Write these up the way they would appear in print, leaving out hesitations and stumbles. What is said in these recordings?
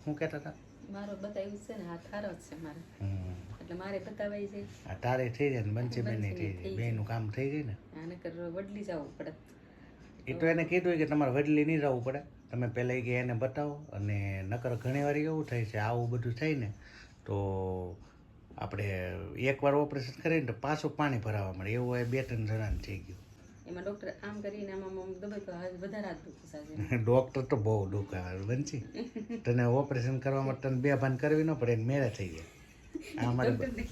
શું કહેતા હતા? મારો બતાવ્યું છે ને હાથ હારો જ છે મારે, એટલે મારે બતાવાય છે. આ તારે થઈ જાય ને બંસીબેન થઈ જાય, બેનું કામ થઈ જાય ને. આને કર વડલી જવું પડે. એ તો એને કીધું કે તમારે વડલી નહીં જવું પડે, તમે પહેલાં કે એને બતાવો. અને નકર ઘણી વાર એવું થાય છે, આવું બધું થાય ને તો આપણે એકવાર ઓપરેશન કરીને તો પાછું પાણી ભરાવા મળે, એવું હોય 2-3 જણાને થઈ ગયું. એમાં ડૉક્ટર આમ કરીને આમાં દબાઈ તો વધારે હાથ દુખે છે. ડૉક્ટર તો બહુ દુખાવે બંસી, તને ઓપરેશન કરવા માટે તને 2 ભાન કરવી ન પડે, એને મેળે થઈ જાય.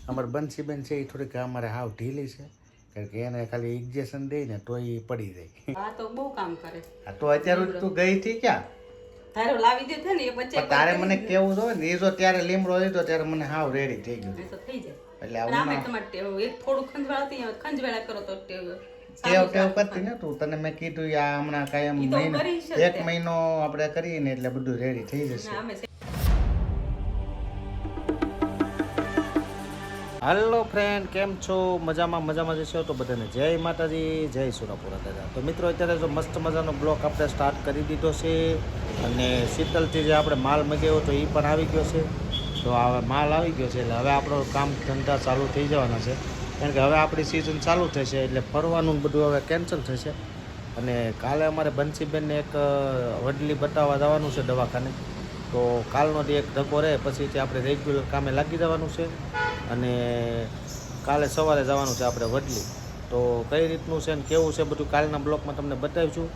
અમારે બંસીબેન છે એ થોડીક અમારે હાવ ઢીલી છે, કારણ કે એને ખાલી ઇન્જેક્શન દે ને તો એ પડી જાય. આ તો બહુ કામ કરે. આ તો અત્યારે તું ગઈ હતી ક્યાં? તારો લાવી દે છે ને એ બચ્ચે તારે મને કેવું જોઈએ ને, એ જો ત્યારે લીમડો લીધો ત્યારે મને હાવ રેડી થઈ ગયું. તો થઈ જાય. એટલે આમે તમારે એક થોડું ખંજવાળતી ખંજવાળા કરો તો ટેવ કરતી ને તું, તને મેં કીધું આ હમણાં કાયમ મહિનો 1 મહિનો આપણે કરીએ ને એટલે બધું રેડી થઈ જશે. હેલો ફ્રેન્ડ, કેમ છો? મજામાં જશો તો બધાને જય માતાજી, જય સુરાપુરા દાદા. તો મિત્રો અત્યારે જો મસ્ત મજાનો બ્લોક આપણે સ્ટાર્ટ કરી દીધો છે, અને શીતલથી જે આપણે માલ મગાવ્યો તો એ પણ આવી ગયો છે. તો હવે માલ આવી ગયો છે એટલે હવે આપણો કામ ધંધા ચાલુ થઈ જવાના છે, કારણ કે હવે આપણી સિઝન ચાલુ થશે એટલે ફરવાનું બધું હવે કેન્સલ થશે. અને કાલે અમારે બંસીબેનને એક વડલી બતાવવા જવાનું છે દવાખાને, તો કાલનો એક ધક્કો રહે પછીથી આપણે રેગ્યુલર કામે લાગી જવાનું છે. અને કાલે સવારે જવાનું છે આપણે વડલી. તો કઈ રીતનું છે ને કેવું છે બધું કાલના બ્લોકમાં તમને બતાવીશું.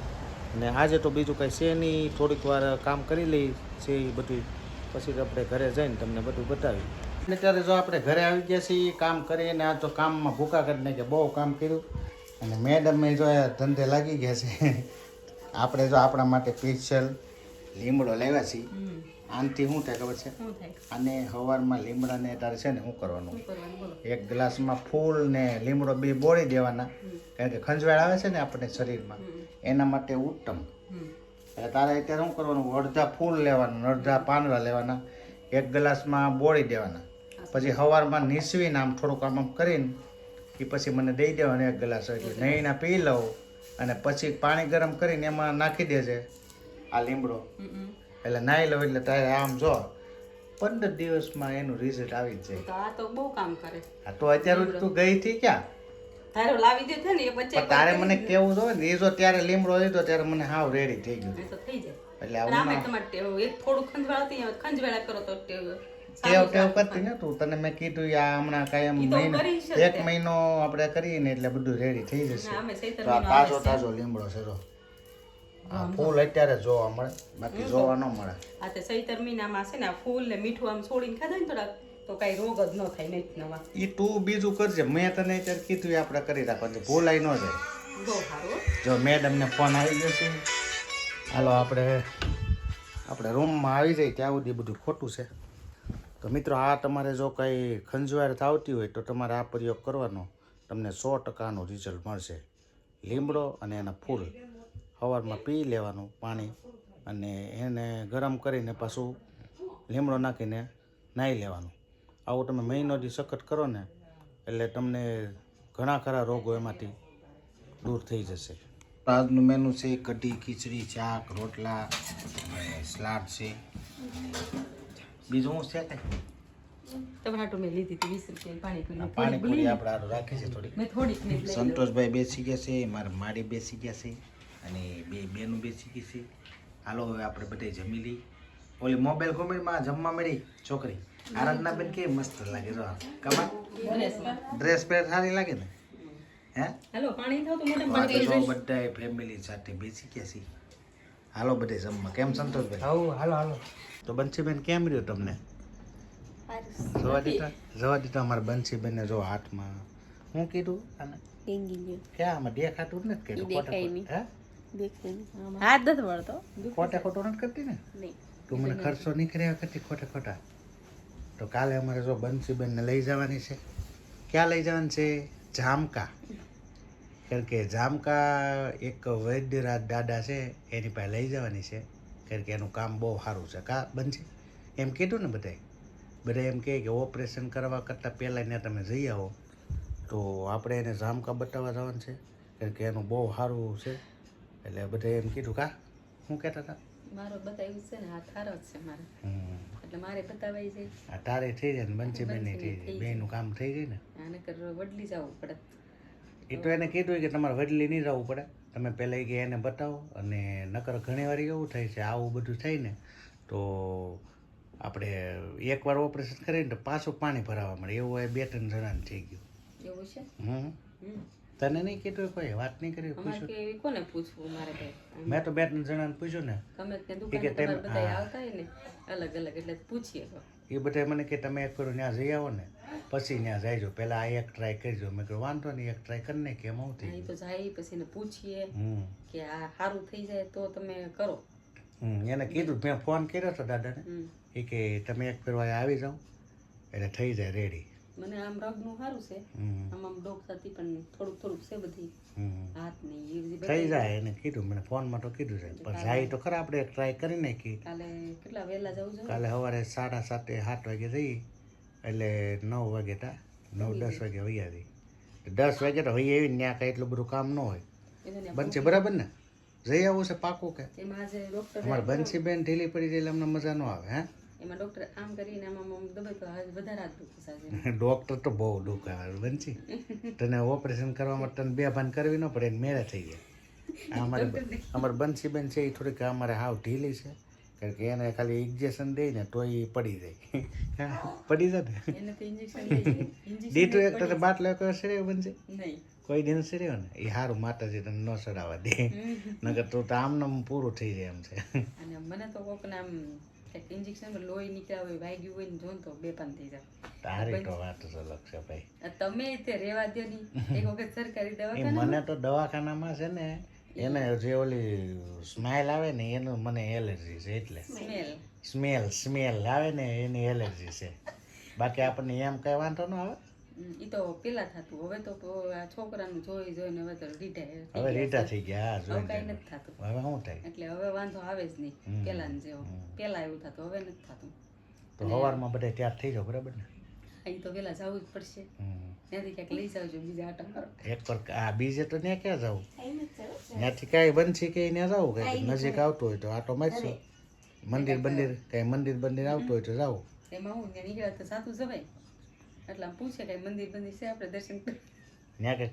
અને આજે તો બીજું કંઈ છે નહીં, થોડીક વાર કામ કરી લઈ છે એ બધું, પછી આપણે ઘરે જઈને તમને બધું બતાવી. અત્યારે જો આપણે ઘરે આવી ગયા છીએ કામ કરીને, આ તો કામમાં ભૂકા કરી નાખ્યા, બહુ કામ કર્યું. અને મેડમે જો ધંધે લાગી ગયા છે. આપણે જો આપણા માટે સ્પેશિયલ લીમડો લાવ્યા છીએ. આનાથી શું થાય ખબર છે? અને સવારમાં લીમડાને તારે છે ને શું કરવાનું, 1 ગ્લાસમાં ફૂલ ને લીમડો 2 બોળી દેવાના, કારણ કે ખંજવાળ આવે છે ને આપણે શરીરમાં, એના માટે ઉત્તમ. એટલે તારે અત્યારે શું કરવાનું, અડધા ફૂલ લેવાના, અડધા પાંદડા લેવાના, 1 ગ્લાસમાં બોળી દેવાના, પછી સવારમાં નીસવીને આમ થોડુંક આમ કરીને એ પછી મને દઈ દેવાનું 1 ગ્લાસ, એટલે નહીં ના પી લઉં. અને પછી પાણી ગરમ કરીને એમાં નાખી દેજે આ લીમડો, એટલે નાહી લઉં. એટલે તારે આમ જો 15 દિવસમાં એનું રિઝલ્ટ આવી જ જાય. આ તો બહુ કામ કરે. આ તો અત્યારે તું ગઈ હતી ક્યાં? તારો લાવી દે છે ને એ બચ્ચે તારે મને કેવું જોઈએ ને, એ જો ત્યારે લીમડો લીધો ત્યારે મને હાવ રેડી થઈ ગયું. તો થઈ જાય. એટલે આમે તમારે એક થોડું ખંજવાળતી ખંજવાળા કરો તો ટેવ કરતી ને તું, તને મેં કીધું આ હમણાં કાયમ મહિનો 1 મહિનો આપણે કરીએ ને એટલે બધું રેડી થઈ જશે. તો આ તાજો લીમડો છે જો, આ ફૂલ અત્યારે જોવા મળે, બાકી જોવા ન મળે. આ તે ચૈતર મહિનામાં છે ને આ ફૂલ ને મીઠું આમ છોડીને ખાધા ને થોડા તો કઈ રોગ જ ન થાય નહીં નવા. ઈ તું બીજું કરજે, મેં તને અત્યારે કીધું આપણે કરી રાખવાનું, ભૂલાઈ ન જાય. બહુ સારું. જો મેડમને ફોન આવી જશે, હાલો આપણે રૂમમાં આવી જાય ત્યાં સુધી બધું ખોટું છે. તો મિત્રો આ તમારે જો કંઈ ખંજવાળ આવતી હોય તો તમારે આ પ્રયોગ કરવાનો, તમને 100%નું રિઝલ્ટ મળશે. લીમડો અને એના ફૂલ સવારમાં પી લેવાનું પાણી, અને એને ગરમ કરીને પાછું લીમડો નાખીને નાહી લેવાનું. આવું તમે મહિનોથી સખત કરો ને એટલે તમને ઘણા ખરા રોગો એમાંથી દૂર થઈ જશે. આજનું મેનુ છે કઢી, ખીચડી, શાક, રોટલા અને સલાડ છે. બીજું શું છે કઈ? ટમાટો મેં લીધી હતી 20 રૂપિયા પાણીપુરી આપણે આરો રાખી છે થોડી. મેં થોડીક સંતોષભાઈ બેસી ગયા છે, મારા માડી બેસી ગયા છે, અને બેનું બેસી ગઈ છે. હાલો હવે આપણે બધે જમી લઈ. ઓલી મોબાઈલ કોમેન્ટમાં જમવા મળી છોકરી આરાધના બેન કે મસ્ત લાગે જો કમા ડ્રેસ પહેર સારી લાગે ને. હે હાલો પાણી થાવ તો મોઢે પાણી જો બધાય ફેમિલી સાથે બેસી ગયા છે. હાલો બધે જમવા. કેમ સંતોષભાઈ? હાલો. તો બંસીબેન કેમ રહ્યો તમને? જવા દીધા અમારા બંસીબેનને જો હાથમાં હું કીધું આને ક્યાં આમાં દેખાતું નથી કીધું, હાથ નથી વળતો, ખોટું નથી કરતી ને તું, મને ખર્ચો નહીં કર્યા કરતી ખોટા. તો કાલે અમારે જો બંસીબેનને લઈ જવાની છે. ક્યાં લઈ જવાની છે? જામકા. કારણ કે જામકા એક વૈદ્યરાજ દાદા છે એની પાસે લઈ જવાની છે, કારણ કે એનું કામ બહુ સારું છે. કા બનશે એમ કીધું ને બધા એમ કહે કે ઓપરેશન કરવા કરતાં પહેલાં ને તમે જઈ આવો. તો આપણે એને જામકા બતાવવા જવાનું છે, કારણ કે એનું બહુ સારું છે. એટલે બધા એમ કીધું. કા શું કહેતા હતા? મારો બતાવ્યું છે ને હાથ હારો જ છે મારે. એટલે મારે બતાવાય છે આ તારે થઈ જાય ને બંસીબેન થઈ જાય, બેનું કામ થઈ જાય ને. આને કર વડલી જવું પડે. એ તો એને કીધું કે તમારે વડલી નહીં જવું પડે, તમે પહેલાં એ કે એને બતાવો. અને નકર ઘણી વાર એવું થાય છે, આવું બધું થાય ને તો આપણે એકવાર ઓપરેશન કરીને તો પાછું પાણી ભરાવા મળે, એવું હોય 2-3 જણાને થઈ ગયું. એવું છે. તને નહીં કીધું, કોઈ વાત નહીં કરી, અમારે પૂછ્યું? કે એવી કોને પૂછવું મારે ભાઈ. મેં તો 2-3 જણાને પૂછ્યું ને, ગમે ત્યાં દુકાને તમારે બધા આવતા હોય ને અલગ અલગ એટલે પૂછીએ તો. એ બધા મને કે તમે એક કરું ત્યાં જઈ આવો ને પછી ત્યાં જાયજો, પહેલાં આ એક ટ્રાય કરજો. મેં કહ્યું વાંધો નહીં, એક ટ્રાય કરીને કેમ આવું થઈ અહીં તો જાય પછી એને પૂછીએ ગયું. કે આ સારું થઈ જાય તો તમે કરો. એને કીધું, મેં ફોન કર્યો હતો દાદાને, એ કે તમે એક ફેરવા આવી જાઓ એટલે થઈ જાય રેડી. મને આમ રગનું સારું છે, આમ ડોક થતી પણ થોડુંક છે બધી હાથ નહીં એ બધી થઈ જાય એને કીધું, મને ફોનમાં તો કીધું છે, પણ જાય તો ખરા. આપણે એક ટ્રાય કરી નાખી. કાલે કેટલા વહેલા જવું જોઈએ? કાલે સવારે 7:30-7 વાગે જઈએ એટલે 9 વાગે 9-10 વાગે વહી આવી. 10 વાગે તો વહી આવી ને ત્યાં કાંઈ એટલું બધું કામ ન હોય. બનશે બરાબર ને? જઈ આવું છે પાકું કે? એમાં આજે ડોક્ટર અમારે બંસીબેન ઢીલી પડી જાય એટલે અમને મજા ન આવે. હે એમાં ડોક્ટર આમ કરીને આમ દબાઈ તો વધારે હાથ દુખે છે. ડોક્ટર તો બહુ દુઃખ આવે બંસી, તને ઓપરેશન કરવા માટે તને 2 ભાન કરવી ન પડે, મેળે થઈ જાય. અમારે બંસીબેન છે એ થોડીક અમારે હાવ ઢીલી છે, કારણ કે એને ખાલી ઇન્જેક્શન દે ને તો એ પડી જાય. પડી જાય ને એને તો ઇન્જેક્શન દીધું એક તો બાટલો એક સરે બનશે નહીં કોઈ દિન સર્યો ને એ સારું, માતાજી તને ન સડાવવા દે, નકર તો આમને પૂરું થઈ જાય એમ છે. અને મને તો કોક આમ ઇન્જેક્શન લોહી નીકળ્યા હોય વાગ્યું હોય ને જોન તો 2 પાન થઈ જાય. તારી તો વાત જ અલગ છે ભાઈ. તમે તે રેવા દો ની એક વખત સરકારી એ દવાખાના મને તો દવાખાનામાં છે ને એને જે ઓલી સ્માઇલ આવે ને એનું મને એલર્જી છે, એટલે સ્મેલ આવે ને એની એલર્જી છે. બાકી આપણને એમ કઈ વાંધો ન આવે. ઈ તો પેલા થતું, હવે તો આ છોકરાનું જોઈને હવે તો રીઢા હવે રીટા થઈ ગયા. હવે કઈ નથી થતું, હવે શું થાય? એટલે હવે વાંધો આવે જ નહીં પેલા ને જેવો. પેલા એવું થતું, હવે નથી થતું. તો સવારમાં બધા તૈયાર થઈ જાવ બરાબર ને? અહીં તો પેલા જવું જ પડશે, ત્યાંથી ક્યાંક લઈ જાવજો બીજા આટા મારો. એક પર આ બીજે તો ત્યાં ક્યાં જવું? ત્યાંથી કાંઈ બનશે કે ત્યાં જવું, કાંઈ નજીક આવતું હોય તો આટો મારશું. મંદિર બંદિર આવતું હોય તો જાવ. એમાં હું ત્યાં નીકળ્યા તો સાતું જવાય, એટલે આમ પૂછે કઈ મંદિર છે આપણે દર્શન કરી. ત્યાં કે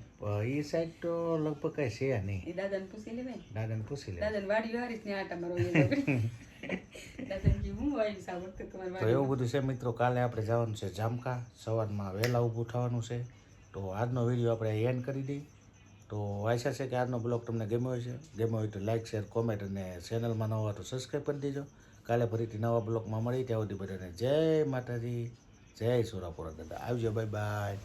એ સાઈડ તો લગભગ કઈ છે નહીં. એ દાદાને પૂછી લેવાય, દાદાને પૂછી લે. દાદાને વાડી વારીશ ને આટા મારો. દાદાને હું વાવી સાવત તમારે તો એવું બધું છે મિત્રો. કાલે આપણે જવાનું છે જામકા, સવારમાં વહેલા ઊભું થવાનું છે. તો આજનો વિડીયો આપણે એન્ડ કરી દઈએ. તો આશા છે કે આજનો બ્લોગ તમને ગમ્યો હશે. ગમ્યો હોય તો લાઈક, શેર, કોમેન્ટ અને ચેનલમાં નવા હોય તો સબસ્ક્રાઈબ કરી દેજો. કાલે ફરીથી નવા બ્લોગમાં મળી ત્યાં સુધી બધાને જય માતાજી, જય સુરાપુરા દાદા. આવજો, બાય બાય.